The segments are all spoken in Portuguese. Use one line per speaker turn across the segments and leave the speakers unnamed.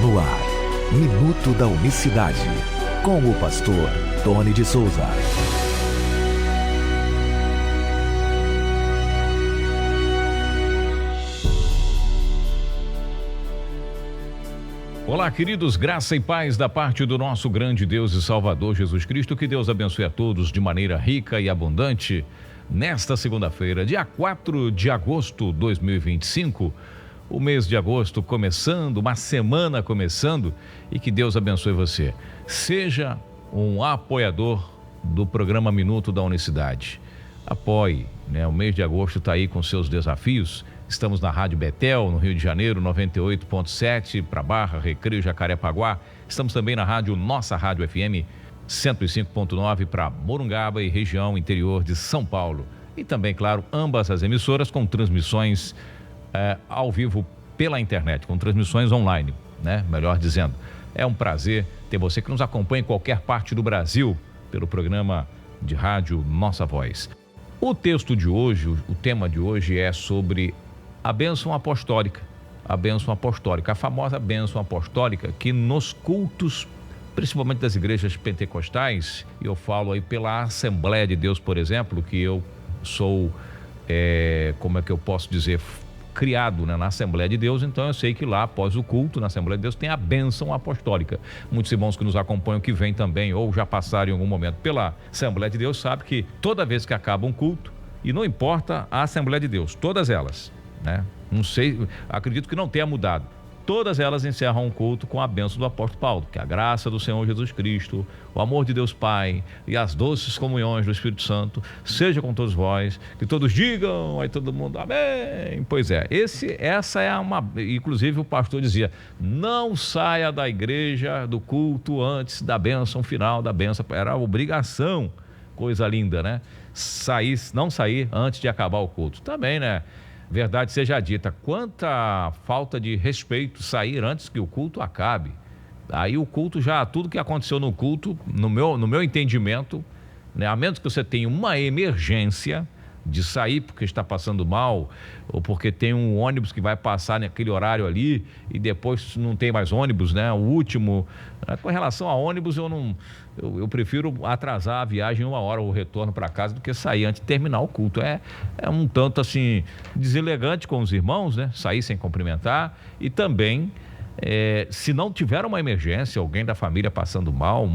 No ar, Minuto da Unicidade, com o pastor Tony de Souza.
Olá, queridos, graça e paz da parte do nosso grande Deus e Salvador Jesus Cristo. Que Deus abençoe a todos de maneira rica e abundante nesta segunda-feira, dia 4 de agosto de 2025. O mês de agosto começando, uma semana começando, e que Deus abençoe você. Seja um apoiador do programa Minuto da Unicidade. Apoie, né? O mês de agosto está aí com seus desafios. Estamos na Rádio Betel, no Rio de Janeiro, 98.7 para Barra, Recreio, Jacarepaguá. Estamos também na rádio Nossa Rádio FM, 105.9 para Morungaba e região interior de São Paulo. E também, claro, ambas as emissoras com transmissões ao vivo pela internet, com transmissões online, né? Melhor dizendo. É um prazer ter você que nos acompanha em qualquer parte do Brasil pelo programa de rádio Nossa Voz. O texto de hoje, o tema de hoje é sobre a bênção apostólica. A bênção apostólica, a famosa bênção apostólica que nos cultos, principalmente das igrejas pentecostais, e eu falo aí pela Assembleia de Deus, por exemplo, que eu sou, como é que eu posso dizer, criado, né, na Assembleia de Deus, então eu sei que lá, após o culto, na Assembleia de Deus, tem a bênção apostólica. Muitos irmãos que nos acompanham, que vêm também, ou já passaram em algum momento pela Assembleia de Deus, sabem que toda vez que acaba um culto, e não importa a Assembleia de Deus, todas elas, né? Não sei, acredito que não tenha mudado. Todas elas encerram um culto com a bênção do apóstolo Paulo, que a graça do Senhor Jesus Cristo, o amor de Deus Pai e as doces comunhões do Espírito Santo seja com todos vós, que todos digam, aí todo mundo, amém. Pois é, essa é inclusive o pastor dizia, não saia da igreja, do culto antes da bênção final, da bênção, era obrigação, coisa linda, né? Não sair antes de acabar o culto, também, né? Verdade seja dita, quanta falta de respeito sair antes que o culto acabe. Aí o culto já, tudo que aconteceu no culto, no meu entendimento, né, a menos que você tenha uma emergência de sair porque está passando mal, ou porque tem um ônibus que vai passar naquele horário ali e depois não tem mais ônibus, né? O último, com relação a ônibus, eu prefiro atrasar a viagem 1 hora, o retorno para casa, do que sair antes de terminar o culto. É um tanto assim, deselegante com os irmãos, né? Sair sem cumprimentar e também, se não tiver uma emergência, alguém da família passando mal,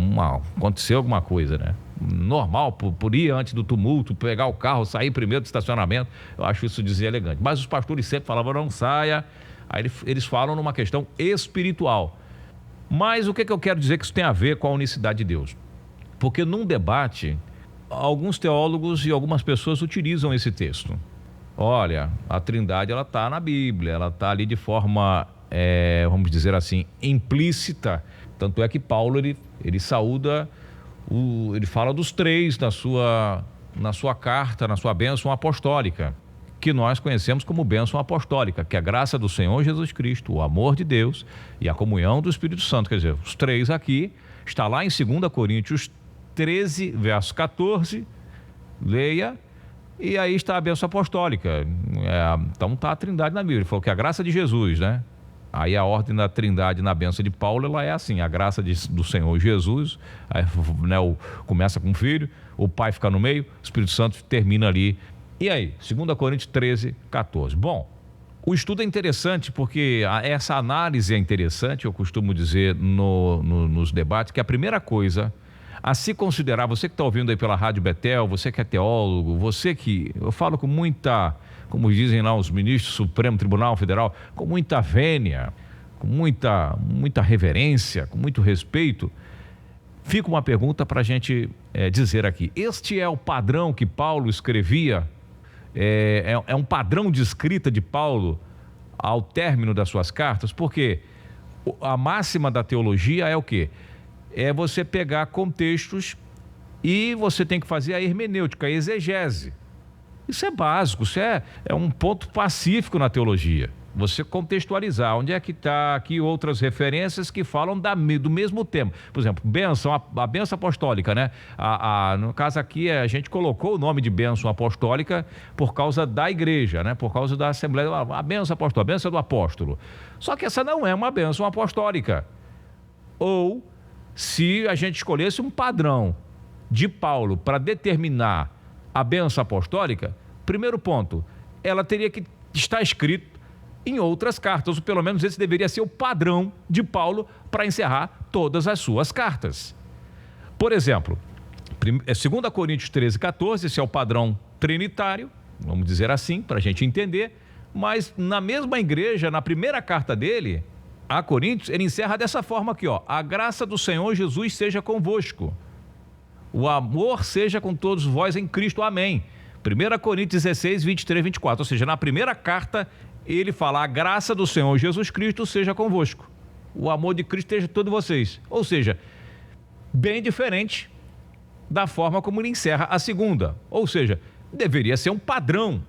aconteceu alguma coisa, né? Normal, por ir antes do tumulto, pegar o carro, sair primeiro do estacionamento, eu acho isso deselegante. Mas os pastores sempre falavam, não saia. Aí eles falam numa questão espiritual. Mas o que eu quero dizer que isso tem a ver com a unicidade de Deus? Porque num debate, alguns teólogos e algumas pessoas utilizam esse texto. Olha, a Trindade, ela está na Bíblia, ela está ali de forma, vamos dizer assim, implícita. Tanto é que Paulo, ele saúda, ele fala dos três na sua carta, na sua bênção apostólica, que nós conhecemos como bênção apostólica, que é a graça do Senhor Jesus Cristo, o amor de Deus e a comunhão do Espírito Santo. Quer dizer, os três aqui, está lá em 2 Coríntios 13, verso 14, leia, e aí está a bênção apostólica. Então está a Trindade na Bíblia. Ele falou que a graça de Jesus, né? Aí a ordem da Trindade na bênção de Paulo, ela é assim, a graça do Senhor Jesus, aí, né, começa com o Filho, o Pai fica no meio, o Espírito Santo termina ali. E aí, 2 Coríntios 13, 14. Bom, o estudo é interessante porque essa análise é interessante, eu costumo dizer nos debates, que a primeira coisa a se considerar, você que está ouvindo aí pela Rádio Betel, você que é teólogo, você que, eu falo com muita, como dizem lá os ministros do Supremo Tribunal Federal, com muita vênia, com muita reverência, com muito respeito, fica uma pergunta para a gente dizer aqui. Este é o padrão que Paulo escrevia? É um padrão de escrita de Paulo ao término das suas cartas? Porque a máxima da teologia é o quê? É você pegar contextos e você tem que fazer a hermenêutica, a exegese. Isso é básico, isso é um ponto pacífico na teologia. Você contextualizar. Onde é que está aqui outras referências que falam do mesmo tema? Por exemplo, bênção, a bênção apostólica, né? No caso aqui, a gente colocou o nome de bênção apostólica por causa da igreja, né? Por causa da Assembleia, a bênção apostólica, a bênção do apóstolo. Só que essa não é uma bênção apostólica. Ou, se a gente escolhesse um padrão de Paulo para determinar a bênção apostólica, primeiro ponto, ela teria que estar escrito em outras cartas, ou pelo menos esse deveria ser o padrão de Paulo para encerrar todas as suas cartas. Por exemplo, 2 Coríntios 13:14, esse é o padrão trinitário, vamos dizer assim, para a gente entender, mas na mesma igreja, na primeira carta dele, a Coríntios, ele encerra dessa forma aqui, ó: a graça do Senhor Jesus seja convosco, o amor seja com todos vós em Cristo, amém. 1 Coríntios 16, 23, 24, ou seja, na primeira carta, ele fala: a graça do Senhor Jesus Cristo seja convosco, o amor de Cristo esteja com todos vocês. Ou seja, bem diferente da forma como ele encerra a segunda. Ou seja, deveria ser um padrão.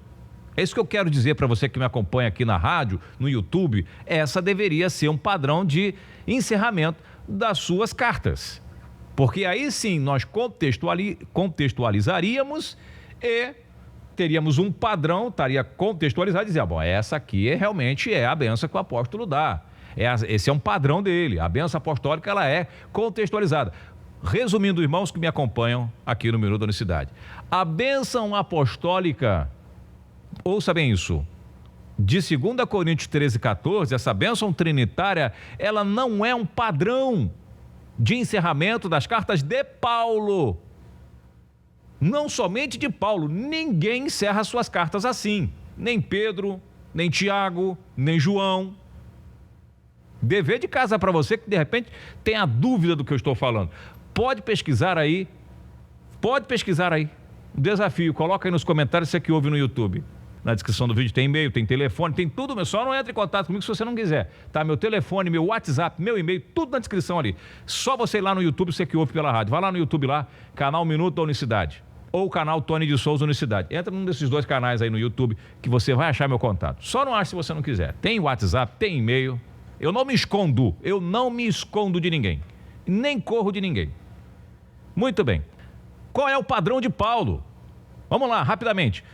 É isso que eu quero dizer para você que me acompanha aqui na rádio, no YouTube. Essa deveria ser um padrão de encerramento das suas cartas. Porque aí sim nós contextualizaríamos e teríamos um padrão, estaria contextualizado e dizer: bom, essa aqui realmente é a bênção que o apóstolo dá. Esse é um padrão dele. A bênção apostólica, ela é contextualizada. Resumindo, irmãos que me acompanham aqui no Minuto da Unicidade, a bênção apostólica, ouça bem isso, de 2 Coríntios 13:14, essa bênção trinitária, ela não é um padrão de encerramento das cartas de Paulo. Não somente de Paulo, ninguém encerra suas cartas assim. Nem Pedro, nem Tiago, nem João. Dever de casa para você que de repente tem a dúvida do que eu estou falando. Pode pesquisar aí. Desafio, coloca aí nos comentários você que ouve no YouTube. Na descrição do vídeo tem e-mail, tem telefone, tem tudo, meu. Só não entre em contato comigo se você não quiser, tá? Meu telefone, meu WhatsApp, meu e-mail, tudo na descrição ali. Só você ir lá no YouTube, você que ouve pela rádio. Vai lá no YouTube lá, canal Minuto da Unicidade, ou o canal Tony de Souza Unicidade. Entra num desses dois canais aí no YouTube que você vai achar meu contato. Só não acha se você não quiser. Tem WhatsApp, tem e-mail. Eu não me escondo de ninguém. Nem corro de ninguém. Muito bem. Qual é o padrão de Paulo? Vamos lá, rapidamente.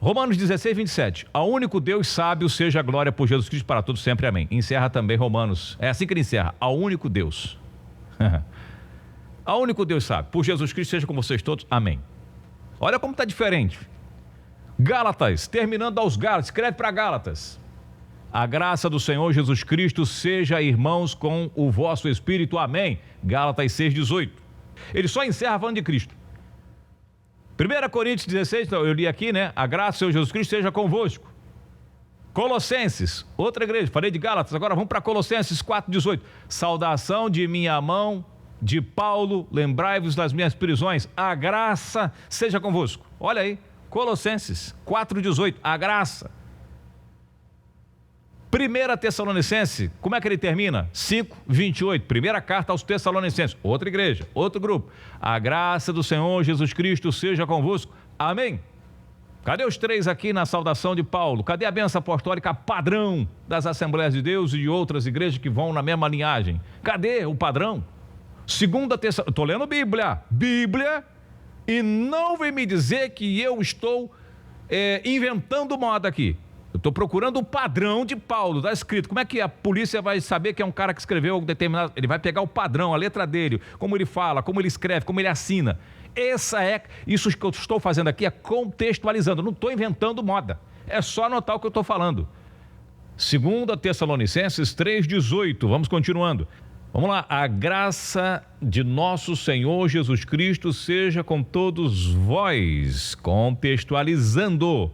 Romanos 16, 27. Ao único Deus sábio seja a glória por Jesus Cristo para todos sempre, amém. Encerra também Romanos. É assim que ele encerra. Ao único Deus. Ao único Deus sábio. Por Jesus Cristo seja com vocês todos, amém. Olha como está diferente. Gálatas, terminando aos Gálatas, escreve para Gálatas: a graça do Senhor Jesus Cristo seja, irmãos, com o vosso espírito, amém. Gálatas 6:18. Ele só encerra falando de Cristo. 1 Coríntios 16, eu li aqui, né? A graça do Senhor Jesus Cristo seja convosco. Colossenses, outra igreja, falei de Gálatas, agora vamos para Colossenses 4:18. Saudação de minha mão, de Paulo, lembrai-vos das minhas prisões, a graça seja convosco. Olha aí, Colossenses 4:18, a graça. 1 Tessalonicenses, como é que ele termina? 5:28, primeira carta aos Tessalonicenses, outra igreja, outro grupo. A graça do Senhor Jesus Cristo seja convosco, amém. Cadê os três aqui na saudação de Paulo? Cadê a bênção apostólica padrão das Assembleias de Deus e de outras igrejas que vão na mesma linhagem? Cadê o padrão? 2 Tessalonicenses, estou lendo Bíblia, e não vem me dizer que eu estou inventando moda aqui. Eu estou procurando o padrão de Paulo, está escrito. Como é que a polícia vai saber que é um cara que escreveu determinado? Ele vai pegar o padrão, a letra dele, como ele fala, como ele escreve, como ele assina. Isso que eu estou fazendo aqui é contextualizando, não estou inventando moda. É só anotar o que eu estou falando. 2 Tessalonicenses 3:18, vamos continuando. Vamos lá, a graça de nosso Senhor Jesus Cristo seja com todos vós, contextualizando.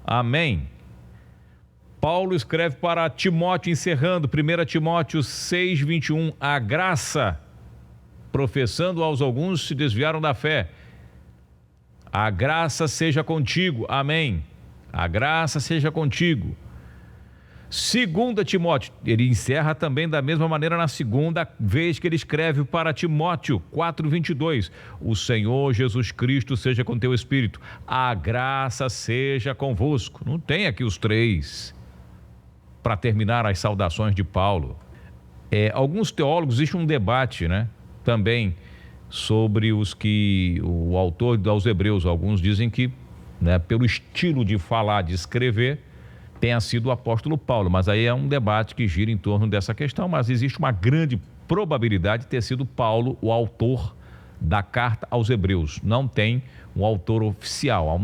Amém. Paulo escreve para Timóteo, encerrando, 1 Timóteo 6:21, a graça, professando aos alguns se desviaram da fé. A graça seja contigo, amém. A graça seja contigo. 2 Timóteo, ele encerra também da mesma maneira na segunda vez que ele escreve para Timóteo, 4:22. O Senhor Jesus Cristo seja com teu espírito, a graça seja convosco. Não tem aqui os três. para terminar as saudações de Paulo. Alguns teólogos, existe um debate, né, também sobre o autor aos Hebreus. Alguns dizem que, né, pelo estilo de falar, de escrever, tenha sido o apóstolo Paulo, mas aí é um debate que gira em torno dessa questão, mas existe uma grande probabilidade de ter sido Paulo o autor da carta aos Hebreus. Não tem um autor oficial, há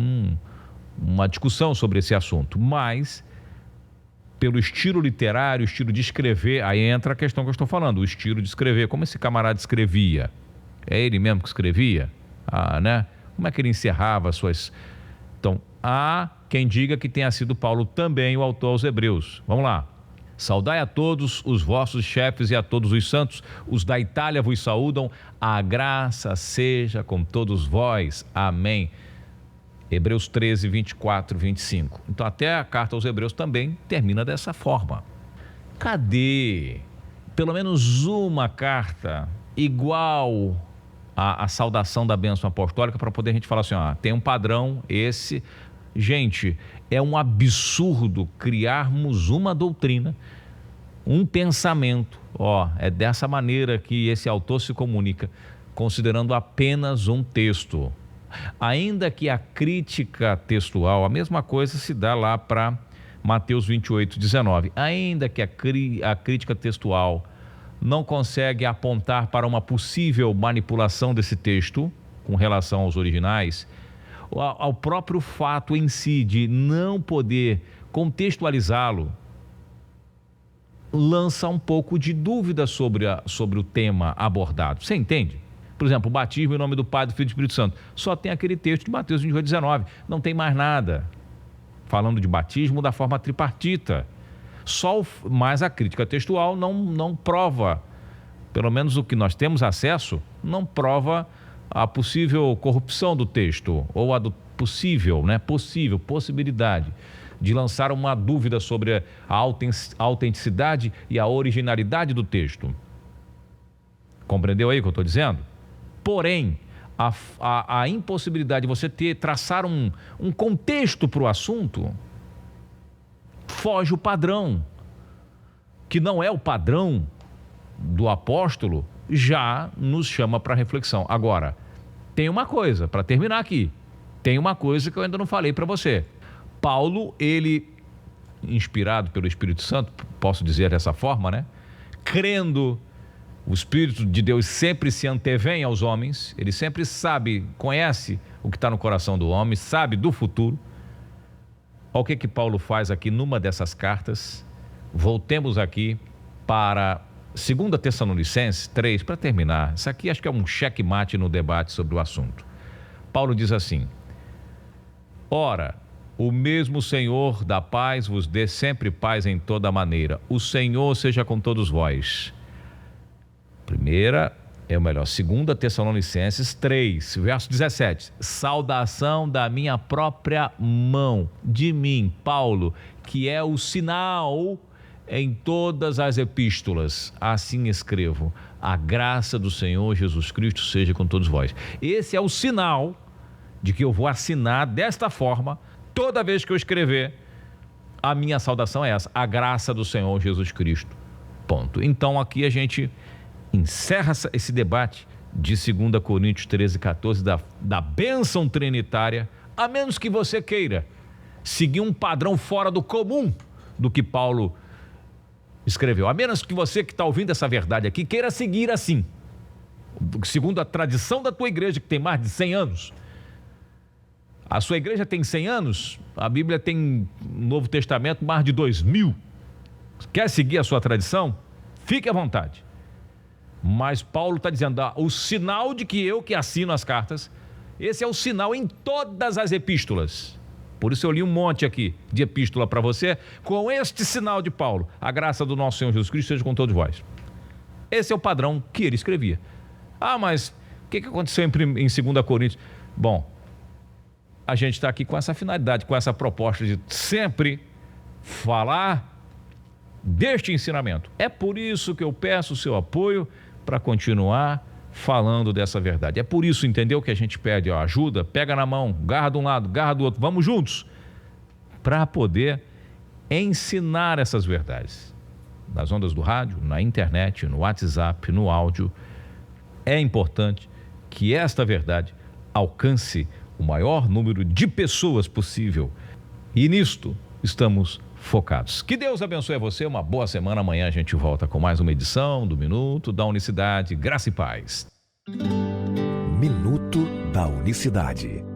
uma discussão sobre esse assunto, mas pelo estilo literário, estilo de escrever, aí entra a questão que eu estou falando, o estilo de escrever, como esse camarada escrevia? É ele mesmo que escrevia? Né? Como é que ele encerrava as suas... Então, há quem diga que tenha sido Paulo também o autor aos Hebreus. Vamos lá. Saudai a todos os vossos chefes e a todos os santos. Os da Itália vos saúdam. A graça seja com todos vós. Amém. Hebreus 13, 24, 25. Então, até a carta aos Hebreus também termina dessa forma. Cadê pelo menos uma carta igual a saudação da bênção apostólica, para poder a gente falar assim, tem um padrão, esse... Gente, é um absurdo criarmos uma doutrina, um pensamento, é dessa maneira que esse autor se comunica, considerando apenas um texto. Ainda que a crítica textual, a mesma coisa se dá lá para Mateus 28, 19. Ainda que a crítica textual não consegue apontar para uma possível manipulação desse texto com relação aos originais, ao próprio fato em si de não poder contextualizá-lo, lança um pouco de dúvida sobre o tema abordado. Você entende? Por exemplo, o batismo em nome do Pai, do Filho e do Espírito Santo. Só tem aquele texto de Mateus 28, 19. Não tem mais nada falando de batismo da forma tripartita. Mas a crítica textual não prova, pelo menos o que nós temos acesso, não prova a possível corrupção do texto, ou a do possibilidade de lançar uma dúvida sobre a autenticidade e a originalidade do texto. Compreendeu aí o que eu estou dizendo? Porém, a impossibilidade de você traçar um contexto para o assunto foge o padrão, que não é o padrão do apóstolo, já nos chama para reflexão. Agora, tem uma coisa, para terminar aqui, tem uma coisa que eu ainda não falei para você. Paulo, ele, inspirado pelo Espírito Santo, posso dizer dessa forma, né? Crendo, o Espírito de Deus sempre se antevém aos homens, ele sempre sabe, conhece o que está no coração do homem, sabe do futuro. Olha o que Paulo faz aqui numa dessas cartas. Voltemos aqui para 2 Tessalonicenses 3, para terminar. Isso aqui acho que é um checkmate no debate sobre o assunto. Paulo diz assim: ora, o mesmo Senhor da paz vos dê sempre paz em toda maneira. O Senhor seja com todos vós. 2 Tessalonicenses 3, verso 17. Saudação da minha própria mão, de mim, Paulo, que é o sinal em todas as epístolas. Assim escrevo: a graça do Senhor Jesus Cristo seja com todos vós. Esse é o sinal de que eu vou assinar desta forma toda vez que eu escrever. A minha saudação é essa: a graça do Senhor Jesus Cristo. Ponto. Então aqui a gente encerra esse debate de 2 Coríntios 13, 14 da bênção trinitária, a menos que você queira seguir um padrão fora do comum do que Paulo escreveu. A menos que você que está ouvindo essa verdade aqui queira seguir assim, segundo a tradição da tua igreja, que tem mais de 100 anos. A sua igreja tem 100 anos, a Bíblia tem no Novo Testamento mais de 2000. Quer seguir a sua tradição? Fique à vontade. Mas Paulo está dizendo, o sinal de que eu que assino as cartas, esse é o sinal em todas as epístolas. Por isso eu li um monte aqui de epístola para você, com este sinal de Paulo: a graça do nosso Senhor Jesus Cristo seja com todos vós. Esse é o padrão que ele escrevia. Mas o que aconteceu em 2 Coríntios? Bom, a gente está aqui com essa finalidade, com essa proposta de sempre falar deste ensinamento. É por isso que eu peço o seu apoio para continuar falando dessa verdade. É por isso, entendeu, que a gente pede ajuda, pega na mão, garra de um lado, garra do outro, vamos juntos, para poder ensinar essas verdades. Nas ondas do rádio, na internet, no WhatsApp, no áudio. É importante que esta verdade alcance o maior número de pessoas possível. E nisto estamos focados. Que Deus abençoe você, uma boa semana. Amanhã a gente volta com mais uma edição do Minuto da Unicidade. Graça e paz.
Minuto da Unicidade.